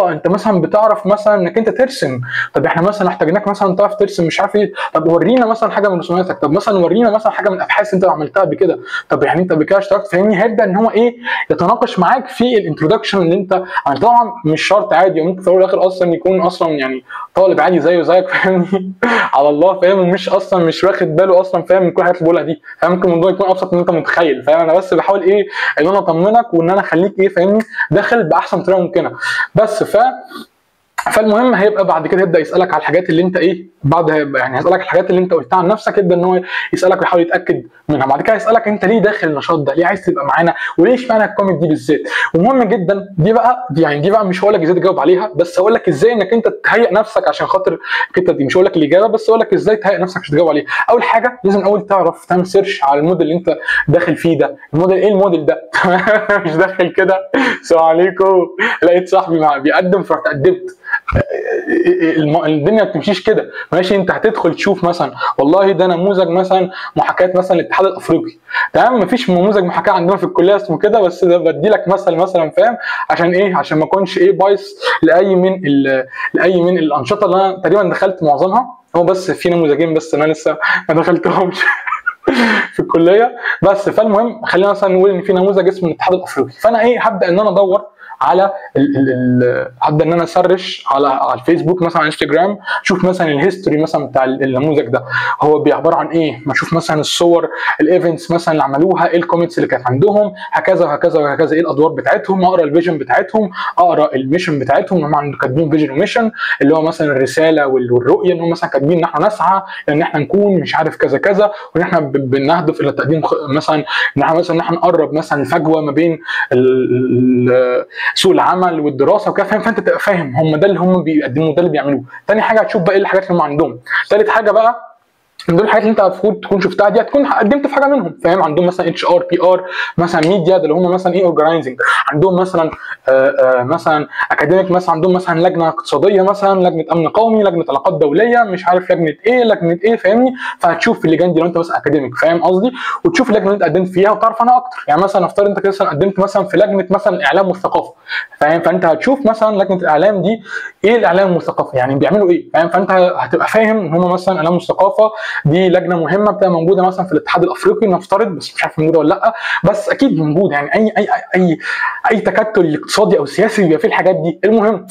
انت مثلا بتعرف مثلا انك انت ترسم، طب احنا مثلا احتاجناك مثلا تعرف ترسم مش عارف ايه، طب ورينا مثلا حاجه من رسوماتك، طب مثلا ورينا مثلا حاجه من الابحاث انت عملتها بكده، طب يعني انت بكده اشتركت فاهمني. هيبدا ان هو ايه يتناقش معاك في الانترودكشن اللي انت طبعا مش شرط عادي، ممكن في الاول والاخر اصلا يكون اصلا يعني طالب عادي زيه زيك فاهمني على الله فاهم، ومش اصلا مش واخد باله اصلا فاهم من كل الحاجات اللي بقولها دي فاهم. ممكن الموضوع يكون ابسط من انت متخيل فاهم، انا بس بحاول ايه ان انا اطمنك وان انا اخليك ايه فاهمني داخل باحسن طريقه ممكنه بس. فالمهم هيبقى بعد كده يبدا يسالك على الحاجات اللي انت ايه بعد يعني هيسالك الحاجات اللي انت قلتها عن نفسك، يبدا ان هو يسالك ويحاول يتاكد منها. بعد كده يسالك انت ليه داخل النشاط ده، ليه عايز تبقى معانا، وليه اشمعنى الكوميك دي بالذات. ومهم جدا دي بقى مش هقول لك ازاي تجاوب عليها، بس هقول لك ازاي انك انت تهيئ نفسك عشان خاطر الحته دي. مش هقول لك الاجابه بس هقول لك ازاي تهيئ نفسك عشان تجاوب عليها. اول حاجه لازم تعرف تعمل سيرش على الموديل اللي انت داخل فيه ده، الموديل ايه الموديل ده مش داخل كده السلام عليكم لقيت صاحبي بيقدم فرحت قدمت، الدنيا ما بتمشيش كده ماشي. انت هتدخل تشوف مثلا والله ده نموذج مثلا محاكاه مثلا الاتحاد الافريقي تمام، مفيش نموذج محاكاه عندنا في الكليه اسمه كده، بس ده بدي لك مثلا فاهم عشان ايه، عشان ما اكونش ايه بايظ لاي من الانشطه اللي انا تقريبا دخلت معظمها، هو بس في نموذجين بس انا لسه ما دخلتهمش في الكليه بس. فالمهم خلينا مثلا نقول ان في نموذج اسمه الاتحاد الافريقي، فانا ايه هبدا ان انا ادور على هبدا ان انا اسرش على الفيسبوك مثلا على انستجرام، اشوف مثلا الهيستوري مثلا بتاع النموذج ده هو عباره عن ايه، ما اشوف مثلا الصور الايفنتس مثلا اللي عملوها، ايه الكومنتس اللي كانت عندهم هكذا وهكذا وهكذا، ايه الادوار بتاعتهم، اقرا الفيجن بتاعتهم، اقرا الميشن بتاعتهم، هم كاتبين فيجن وميشن اللي هو مثلا الرساله والرؤيه، ان هم مثلا كاتبين ان احنا نسعى ان احنا نكون مش عارف كذا كذا، وان احنا بنهدف الى تقديم مثلا ان احنا نقرب مثلا الفجوه ما بين سوق العمل والدراسه وكده فاهم. فانت تبقى فاهم هم ده اللي هم بيقدموه، ده اللي بيعملوه. تاني حاجه هتشوف بقى ايه الحاجات اللي هم عندهم. تالت حاجه بقى من دول الحاجات اللي انت المفروض تكون شفتها دي هتكون قدمت في حاجه منهم فاهم. عندهم مثلا HR PR مثلا ميديا ده اللي هم مثلا ايه اورجنايزنج، عندهم مثلا مثلا اكاديميك مثلا عندهم مثلا لجنه اقتصاديه مثلا، لجنه امن قومي، لجنه علاقات دوليه، مش عارف لجنه ايه فاهمني. فهتشوف في اللجان دي لو انت مثلا اكاديميك فاهم قصدي، وتشوف اللجنه اللي انت قدمت فيها وتعرف عنها اكتر. يعني مثلا نفترض انت مثلا قدمت مثلا في لجنه مثلا الاعلام والثقافه فاهم، فانت هتشوف مثلا لجنه الاعلام دي ايه الاعلام والثقافه يعني بيعملوا ايه فاهم، فانت هتبقى فاهم ان هم مثلا اعلام والثقافه دي لجنه مهمه بتبقى موجوده مثلا في الاتحاد الافريقي نفترض، بس مش عارف موجوده ولا لا، بس اكيد موجوده يعني. اي تكتل اقتصادي او سياسي بيبقى فيه الحاجات دي. المهم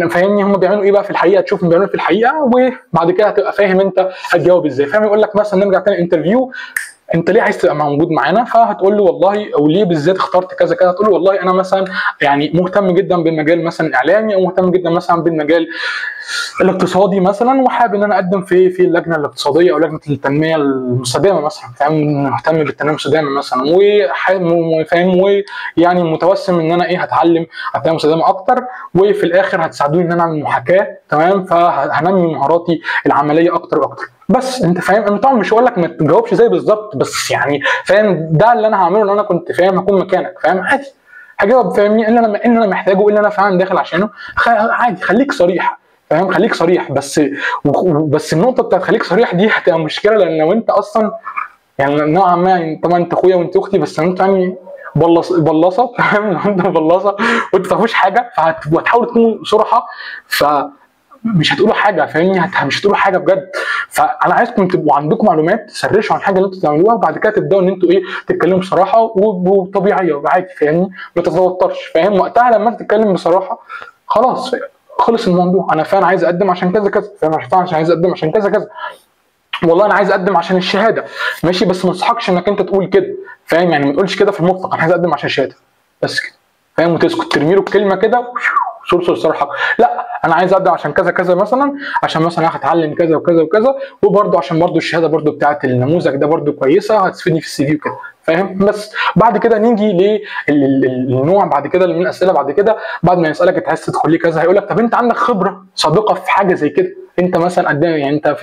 فاهمني هم بيعملوا ايه بقى في الحقيقه، تشوفهم بيعملوا في الحقيقه، وبعد كده هتبقى فاهم انت هتجاوب ازاي. فاهم؟ يقول لك مثلا نرجع تاني انترفيو، انت ليه عايز تبقى موجود معانا؟ فهتقول له والله، او ليه بالذات اخترت كذا كذا، هتقول له والله انا مثلا يعني مهتم جدا بالمجال مثلا الاعلامي، او مهتم جدا مثلا بالمجال الاقتصادي مثلا، وحابب ان انا اقدم في اللجنه الاقتصاديه او لجنه التنميه المستدامه مثلا. فاهم؟ مهتم بالتنميه المستدامه مثلا، وفاهم ويعني متوسم ان انا هتعلم التنميه المستدامه اكتر، وفي الاخر هتساعدوني ان انا اعمل محاكاه. تمام؟ فهنمي مهاراتي العمليه اكتر واكتر. بس انت فاهم؟ انا طبعا مش هقول لك ما تجاوبش زي بالظبط، بس يعني فاهم ده اللي انا هعمله، ان انا كنت فاهم هكون مكانك. فاهم؟ عادي هجاوب. فاهمني؟ اللي انا محتاجه، اللي انا فعلا داخل عشانه، عادي خليك صريح. فاهم؟ خليك صريح. بس النقطه بتاعت خليك صريح دي هتبقى مشكله، لان لو انت اصلا يعني نوعا ما يعني، طبعا انت اخويا وانت اختي، بس انت يعني بلصه. فاهم؟ لو انت بلصه وانت ما تعرفوش حاجه، وهتحاولوا تكونوا صراحه، مش هتقولوا حاجه. فاهمني؟ مش هتقولوا حاجه بجد. فانا عايزكم تبقوا عندكم معلومات، تسرشوا عن الحاجه اللي انتوا بتعملوها، وبعد كده تبداوا ان انتوا تتكلموا بصراحه وطبيعيه وعادي. فاهمني؟ ما تتوترش. فاهم؟ وقتها لما تتكلم بصراحه خلاص خلص الموضوع. انا فعلا عايز اقدم عشان كذا كذا. فاهم؟ عشان عايز اقدم عشان كذا كذا. والله انا عايز اقدم عشان الشهاده. ماشي، بس ما انصحكش انك انت تقول كده. فاهم؟ يعني ما تقولش كده في المطلق انا عايز اقدم عشان الشهاده بس كده. فاهم؟ وتسكت، ترمي له الكلمه كده صرصر صراحه. لا، انا عايز اقدم عشان كذا كذا مثلا، عشان مثلا هتعلم كذا وكذا وكذا، وبرده عشان برده الشهاده برده بتاعت النموذج ده برده كويسه، هتفيدني في السي في وكده. فاهم؟ بس بعد كده نيجي للنوع بعد كده من الاسئله. بعد كده بعد ما يسالك انت عايز تدخل ليه كذا، هيقول لك طب انت عندك خبره سابقه في حاجه زي كده؟ انت مثلا قدم يعني انت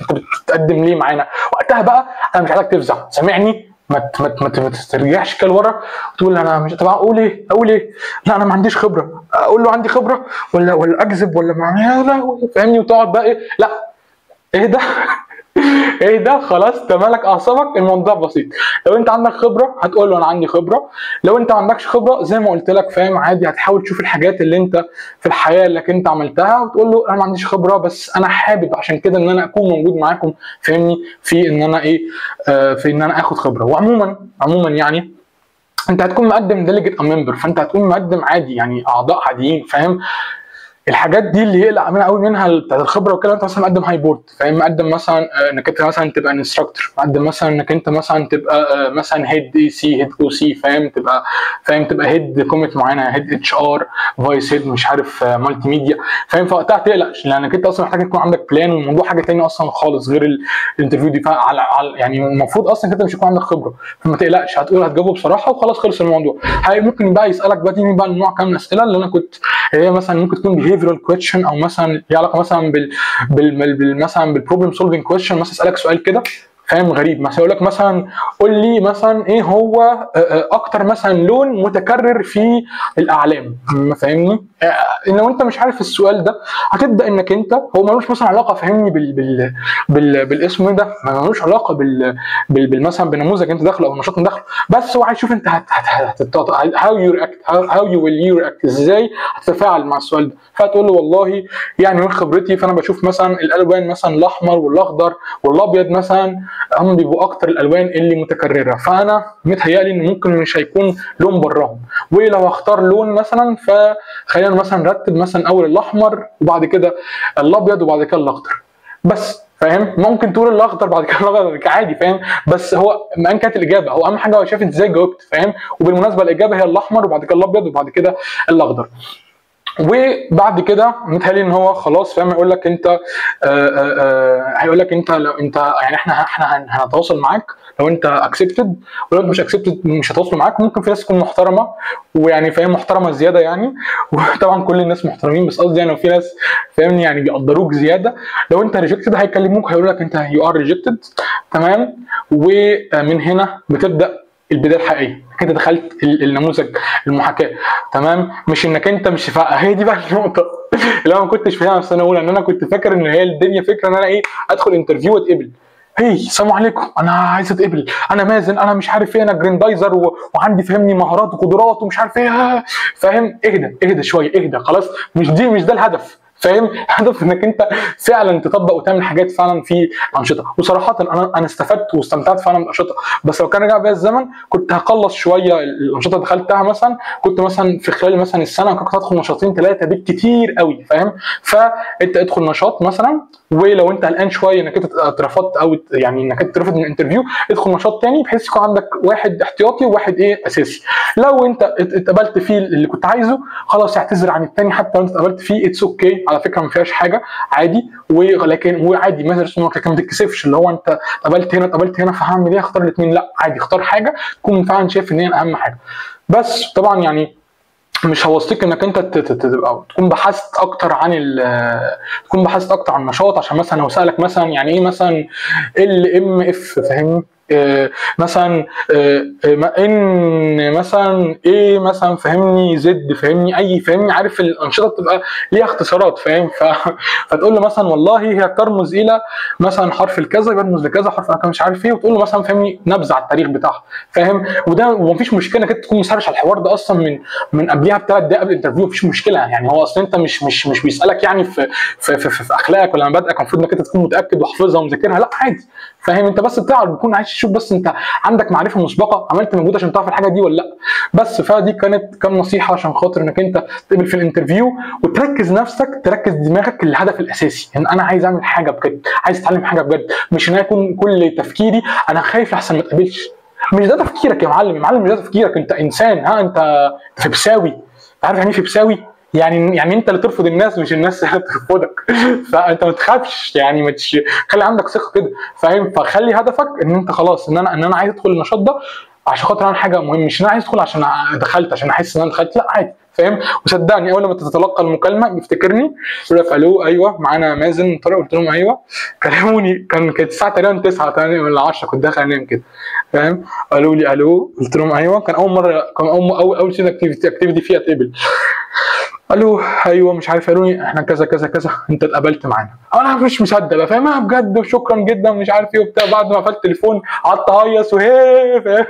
بتقدم ليه معانا؟ وقتها بقى انا مش عايزك تفزع. سامعني؟ ما ترجعش كده لورا وتقول انا مش. طب اقول ايه؟ لا انا ما عنديش خبره. اقول له عندي خبره ولا اكذب ولا لا؟ فاهمني؟ وتقعد بقى لا ايه ده؟ ايه ده؟ خلاص تمالك اعصابك. الموضوع بسيط. لو انت عندك خبره هتقول له انا عندي خبره. لو انت ما عندكش خبره زي ما قلت لك، فاهم؟ عادي هتحاول تشوف الحاجات اللي انت في الحياه اللي انت عملتها، وتقول له انا ما عنديش خبره، بس انا حابب عشان كده ان انا اكون موجود معاكم. فاهمني؟ في ان انا في ان انا اخد خبره. وعموما يعني انت هتكون مقدم ديليجيت ام ممبر، فانت هتكون مقدم عادي يعني اعضاء عاديين. فاهم؟ الحاجات دي اللي يقلق منها قوي منها بتاعت الخبره وكده. انت مثلا مقدم هاي بورد. فاهم؟ مقدم مثلا انك انت مثلا تبقى انستراكتور، مقدم مثلا انك انت مثلا تبقى مثلا هيد اي سي، هيد او سي. فاهم؟ تبقى هيد كوميت معينه، هيد اتش ار، فايس هيد، مش عارف مالتي ميديا. فاهم؟ فوقتها تقلقش، لانك انت اصلا محتاج يكون عندك بلان، والموضوع حاجه ثانيه اصلا خالص غير الانترفيو دي. يعني المفروض اصلا كده مش يكون عندك خبره. فما تقلقش، هتجاوبه بصراحه وخلاص خلص الموضوع. ممكن بقى يسالك بقى تيجي بقى النوع كام من الاسئله اللي انا كنت هي مثلا ممكن تكون behavioral question، او مثلا ليها علاقه مثلا مثلا بالبروبلم سولفنج question. مثلا اسالك سؤال كده فاهم غريب، مثلا يقول لك مثلا قول لي مثلا ايه هو اكتر مثلا لون متكرر في الاعلام. فاهمني؟ لو انت مش عارف السؤال ده هتبدا انك انت، هو ملوش مثلا علاقه فاهمني بالاسم ده، ملوش علاقه مثلا بالنموذج انت داخله او النشاط انت داخله، بس هو عايز يشوف انت هاو يو رياكت، هاو يو ويل يو رياكت، ازاي هتتفاعل مع السؤال ده. فتقول له والله يعني من خبرتي فانا بشوف مثلا الالوان مثلا الاحمر والاخضر والابيض مثلا هم بيبقوا اكتر الالوان اللي متكرره، فانا متهيألي ان ممكن مش هيكون لون براهم. ولو هختار لون مثلا فخلينا مثلا نرتب مثلا اول الاحمر، وبعد كده الابيض، وبعد كده الاخضر بس. فاهم؟ ممكن تقول الاخضر بعد كده الابيض عادي. فاهم؟ بس هو ان كانت الاجابه، هو اهم حاجه هو شايف انت ازاي جاوبت. فاهم؟ وبالمناسبه الاجابه هي الاحمر، وبعد كده الابيض، وبعد كده الاخضر. وبعد كده متهيألي ان هو خلاص فاهم. يقول لك انت هيقول لك انت لو انت يعني احنا هنتواصل معاك لو انت اكسبتد، ولو انت مش اكسبتد مش هتواصل معاك. ممكن في ناس تكون محترمه ويعني فاهم محترمه زياده يعني، وطبعا كل الناس محترمين، بس قصدي يعني لو في ناس فاهمني يعني بيقدروك زياده. لو انت ريجكتد هيكلموك هيقول لك انت يو ار ريجكتد. تمام؟ ومن هنا بتبدا البدايه الحقيقيه، انت دخلت النموذج المحاكاه. تمام؟ مش انك انت مش هي دي بقى النقطه اللي انا ما كنتش فاهمها في سنه اولى، ان انا كنت فاكر ان هي الدنيا فكره ان انا ادخل انترفيو واتقبل. السلام عليكم انا عايز اتقبل، انا مازن، انا مش عارف ايه، انا جريندايزر وعندي فهمني مهارات وقدرات ومش عارف ايه. فاهم؟ اهدى شويه، اهدى خلاص. مش ده الهدف. فاهم؟ هدف انك انت فعلا تطبق وتعمل حاجات فعلا في انشطه. وصراحه انا استفدت واستمتعت فعلا بالانشطه، بس لو كان رجع بيا الزمن كنت هخلص شويه الانشطه اللي دخلتها. مثلا كنت مثلا في خلال مثلا السنه كنت هدخل نشاطين ثلاثه بالكتير قوي، فاهم؟ فانت ادخل نشاط مثلا، ولو انت قلقان شويه انك انت اترفضت او يعني انك انت ترفض من الانترفيو، ادخل نشاط تاني بحيث يكون عندك واحد احتياطي وواحد اساسي. لو انت اتقبلت فيه اللي كنت عايزه خلاص اعتذر عن التاني، حتى لو انت اتقبلت فيه اتس اوكي على فكره، ما فيهاش حاجه، عادي. ولكن وعادي مثلا ما تتكسفش اللي هو انت اتقبلت هنا فهعمل ايه، اختار الاثنين. لا عادي، اختار حاجه تكون فعلا شايف ان هي اهم حاجه. بس طبعا يعني مش هوصيك انك انت تبقى تكون بحثت اكتر عن النشاط، عشان مثلا لو سالك مثلا يعني ايه مثلا LMF، فاهمني؟ مثلا ان مثلا ايه مثلا، فاهمني؟ زد، فاهمني؟ اي، فاهمني؟ عارف الانشطه بتبقى ليها اختصارات، فاهم؟ فتقول له مثلا والله هي ترمز الى مثلا حرف الكذا، يرمز لكذا حرف مش عارف ايه، وتقول له مثلا فاهمني نبذه على التاريخ بتاعها، فاهم؟ ومفيش مشكله انك انت تكون مسرش على الحوار ده اصلا من قبلها ب3 دقائق قبل الانترفيو، مفيش مشكله. يعني هو اصلا انت مش بيسالك يعني في اخلاقك ولا مبادئك، المفروض انك انت تكون متاكد وحافظها ومذاكرها، لا عادي، فاهم؟ انت بس بتعرف، بتكون عايز تشوف بس انت عندك معرفه مسبقه، عملت مجهود عشان تعرف الحاجه دي ولا لا. بس فدي كان نصيحه عشان خاطر انك انت تقبل في الانترفيو، وتركز نفسك، تركز دماغك الهدف الاساسي، ان انا عايز اعمل حاجه بجد، عايز اتعلم حاجه بجد، مش ان يكون كل تفكيري انا خايف لحسن ما اتقبلش. مش ده تفكيرك يا معلم، يا معلم مش ده تفكيرك، انت انسان، انت في بساوي. عارف يعني ايه في بساوي؟ يعني انت اللي ترفض الناس مش الناس اللي ترفضك. فانت ما تخافش، يعني ما خلي عندك ثقه كده، فاهم؟ فخلي هدفك ان انت خلاص ان انا عايز ادخل النشاط ده عشان خاطر انا حاجه مهمه، مش ان انا عايز ادخل عشان دخلت عشان احس ان انا دخلت، لا عادي، فاهم؟ وصدقني اول ما تتلقى المكالمه يفتكرني يقول لك الو ايوه معانا مازن طارق، قلت لهم ايوه، كلموني. كانت الساعه تقريبا 9 ولا 10، كنت داخل انام كده، فاهم؟ قالوا لي الو، قلت لهم ايوه. كان اول سيد اكتيفيتي فيها اتقبل. قالوا ايوه مش عارف، قالوا لي احنا كذا كذا كذا انت اتقبلت معانا. انا مش مصدق بقى، فاهم؟ بجد شكرا جدا مش عارف ايه وبتاع. بعد ما قفلت التليفون قعدت اهيص وهي، فاهم؟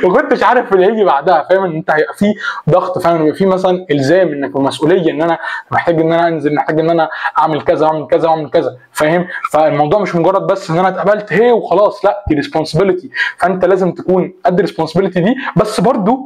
ما كنتش عارف اللي هيجي بعدها، فاهم؟ ان انت هيبقى في ضغط، فاهم؟ يبقى في مثلا الزام انك ومسؤوليه ان انا محتاج ان انا انزل، محتاج ان انا اعمل كذا واعمل كذا واعمل كذا، فاهم؟ فالموضوع مش مجرد بس ان انا اتقبلت هي وخلاص، لا دي ريسبونسبيلتي، فانت لازم تكون قد الريسبونسبيلتي دي. بس برضو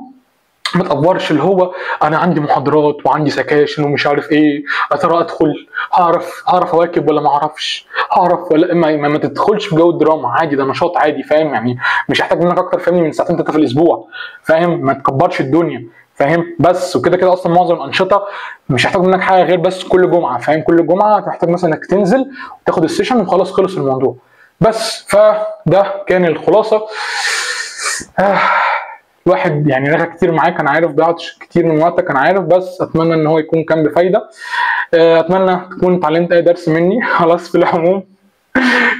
ما تقورش اللي هو انا عندي محاضرات وعندي سكاشن ومش عارف ايه، يا ترى ادخل هعرف اواكب ولا ما اعرفش، هعرف ولا ما تدخلش في جو الدراما، عادي ده نشاط عادي، فاهم؟ يعني مش هيحتاج منك اكتر، فاهمني؟ من ساعتين 3 في الاسبوع، فاهم؟ ما تكبرش الدنيا، فاهم؟ بس وكده كده اصلا معظم الانشطه مش هيحتاج منك حاجه غير بس كل جمعه، فاهم؟ كل جمعه هتحتاج مثلا انك تنزل وتاخد السيشن وخلاص خلص الموضوع. بس فده كان الخلاصه. الواحد يعني رغى كتير معاك انا عارف، ضيعت كتير من وقتك انا عارف، بس اتمنى ان هو يكون كان بفايده. اتمنى تكون اتعلمت اي درس مني خلاص في العموم.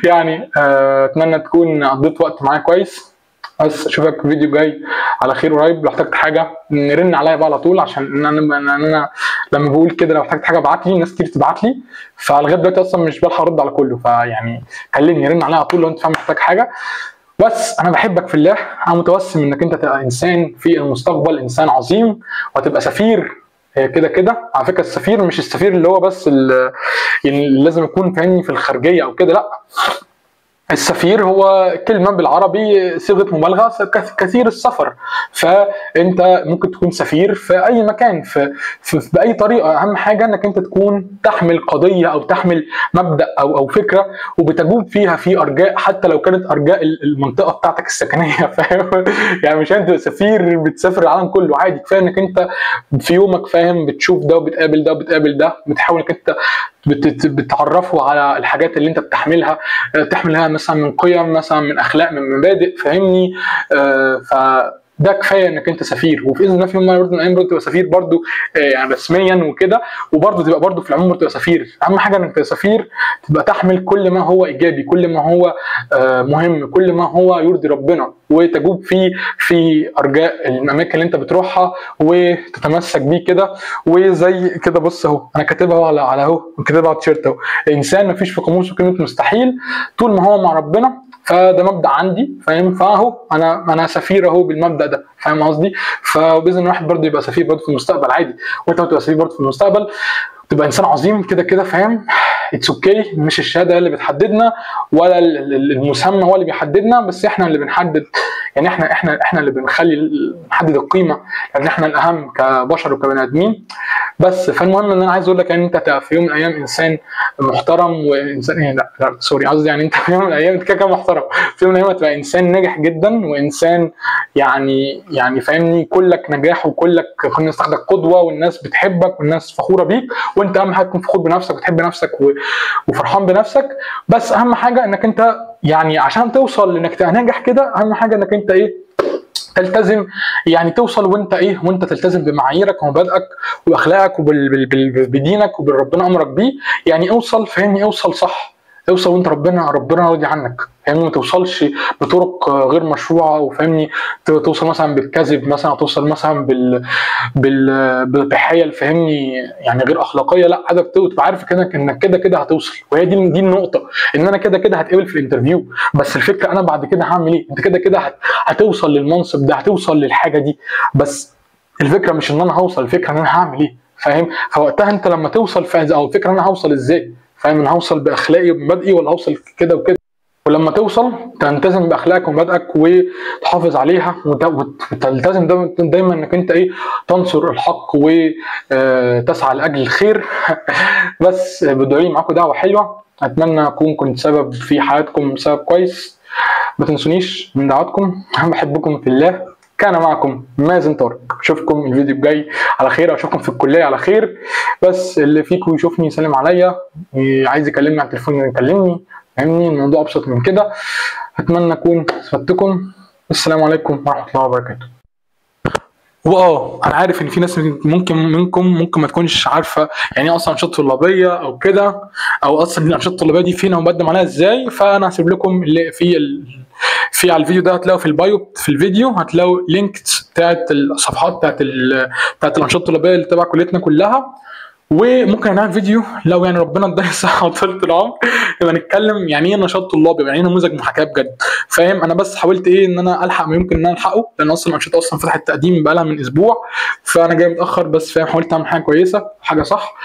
يعني اتمنى تكون قضيت وقت معايا كويس. بس اشوفك في فيديو جاي على خير قريب. لو احتجت حاجه نرن عليا بقى على طول، عشان انا لما بقول كده لو احتجت حاجه ابعت لي، ناس كتير تبعت لي، فلغايه دلوقتي اصلا مش بلحق ارد على كله، فيعني كلمني رن عليا على طول لو انت فاهم محتاج حاجه. بس انا بحبك في الله، انا متوسم انك انت تبقى انسان في المستقبل، انسان عظيم، وهتبقى سفير كده كده. على فكره السفير مش السفير اللي هو بس يعني لازم يكون فاهمني في الخارجيه او كده، لا. السفير هو كلمة بالعربي صيغة مبالغة كثير السفر، فأنت ممكن تكون سفير في أي مكان بأي طريقة. أهم حاجة أنك أنت تكون تحمل قضية أو تحمل مبدأ أو فكرة وبتجوب فيها في أرجاء، حتى لو كانت أرجاء المنطقة بتاعتك السكنية، فاهم؟ يعني مش أنت سفير بتسافر العالم كله، عادي، كفاية أنك أنت في يومك فاهم بتشوف ده وبتقابل ده وبتقابل ده، بتحاول أنك أنت بتعرفه على الحاجات اللي انت بتحملها، تحملها مثلا من قيم، مثلا من اخلاق، من مبادئ، فاهمني؟ فده كفايه انك انت سفير. وباذن الله في يوم من الايام برضه تبقى سفير برضه، يعني رسميا وكده، وبرضه تبقى برضه في العموم تبقى سفير. اهم حاجه انك تبقى سفير تبقى تحمل كل ما هو ايجابي، كل ما هو مهم، كل ما هو يرضي ربنا، وتجوب فيه في ارجاء الاماكن اللي انت بتروحها وتتمسك بيه كده. وزي كده بص اهو انا كاتبها على اهو كاتبها على التيشيرت اهو: انسان مفيش في قاموسه كلمه مستحيل طول ما هو مع ربنا فده مبدا عندي، فاهم؟ فاهو انا سفير اهو بالمبدا ده، فاهم قصدي؟ فباذن الواحد برضه يبقى سفير برضه في المستقبل عادي، وانت تبقى سفير برضه في المستقبل، تبقى انسان عظيم كده كده، فاهم؟ اتس اوكي، مش الشهاده اللي بتحددنا ولا المسمى هو اللي بيحددنا، بس احنا اللي بنحدد، يعني احنا اللي نحدد القيمه، لان احنا الاهم كبشر وكبني ادمين. بس فالمهم ان انا عايز اقول لك ان انت في يوم من الايام انسان محترم، وانسان ايه، لا سوري، قصدي يعني انت في يوم من الايام انت كده محترم، في يوم من الايام تبقى انسان ناجح جدا، وانسان يعني فاهمني كلك نجاح، وكلك الناس تاخدك قدوه، والناس بتحبك، والناس فخوره بيك، وانت اهم حاجه تكون فخور بنفسك وتحب نفسك وفرحان بنفسك. بس اهم حاجه انك انت يعني عشان توصل لانك تبقى ناجح كده، اهم حاجه انك انت ايه، تلتزم، يعني توصل وانت ايه، وانت تلتزم بمعاييرك ومبادئك واخلاقك وبدينك وبالربنا امرك بيه، يعني اوصل، فاهمني؟ اوصل صح، اوصل وانت ربنا راضي عنك، فاهمني؟ ما توصلش بطرق غير مشروعه، وفاهمني توصل مثلا بالكذب مثلا، او توصل مثلا بحيل، فاهمني؟ يعني غير اخلاقيه، لا، عايزك تبقى عارف كده انك كده كده هتوصل، وهي دي النقطه، ان انا كده كده هتقبل في الانترفيو، بس الفكره انا بعد كده هعمل ايه؟ انت كده كده هتوصل للمنصب ده، هتوصل للحاجه دي، بس الفكره مش ان انا هوصل، الفكره ان انا هعمل ايه، فاهم؟ فوقتها انت لما توصل او الفكره ان انا هوصل ازاي، فاهم؟ انا هوصل باخلاقي وبمبادئي، ولا هوصل كده وكده؟ ولما توصل تلتزم باخلاقك ومبادئك وتحافظ عليها، وتلتزم دايما انك انت ايه، تنصر الحق وتسعى لاجل الخير. بس بدعوا لي معاكم دعوه حلوه، اتمنى اكون كنت سبب في حياتكم، سبب كويس. ما تنسونيش من دعواتكم، انا بحبكم في الله. كان معكم مازن طارق، اشوفكم الفيديو الجاي على خير، او اشوفكم في الكليه على خير. بس اللي فيكم يشوفني يسلم عليا، عايز يكلمني على التليفون يكلمني، فاهمني؟ الموضوع ابسط من كده. اتمنى اكون فدتكم. السلام عليكم ورحمه الله وبركاته. انا عارف ان في ناس ممكن ما تكونش عارفه يعني ايه اصلا انشطه طلابيه او كده، او اصلا الانشطه الطلابيه دي فين وبقدم عليها ازاي. فانا هسيب لكم اللي في على الفيديو ده، هتلاقوا في البايو في الفيديو، هتلاقوا لينكس بتاعت الصفحات بتاعت الانشطه الطلابيه اللي تبع كليتنا كلها. وممكن نعمل فيديو لو يعني ربنا اداني الصحه وطولة العمر، يبقى نتكلم يعني ايه نشاط طلابي، يعني ايه نموذج محاكاه بجد، فاهم؟ انا بس حاولت ايه، ان انا الحق ما يمكن ان انا الحقه، لان اصلا الانشطه اصلا فتحت تقديم بقى لها من اسبوع، فانا جاي متاخر، بس فاهم حاولت اعمل حاجه كويسه، حاجه صح.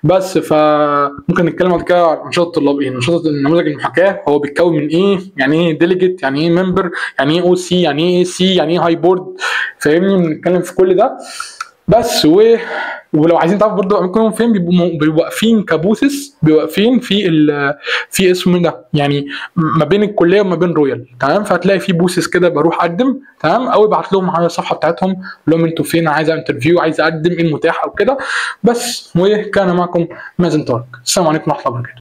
بس فممكن نتكلم بعد كده عن انشطه الطلاب، نشاط نموذج المحاكاه هو بيتكون من ايه، يعني ايه ديليجيت، يعني ايه ممبر، يعني ايه او سي، يعني ايه سي، يعني ايه هاي بورد، فاهمني؟ بنتكلم في كل ده بس. ولو عايزين تعرفوا برضه اماكنهم فين، بيبقوا واقفين كبوثس، بيبقوا واقفين في اسمه ده، يعني ما بين الكليه وما بين رويال، تمام؟ فهتلاقي في بوثس كده، بروح اقدم، تمام، او ابعت لهم على الصفحه بتاعتهم، قول لهم انتوا فين، عايز انترفيو، عايز اقدم، ايه المتاح او كده. بس وكان معكم مازن طارق، السلام عليكم ورحمه الله وبركاته.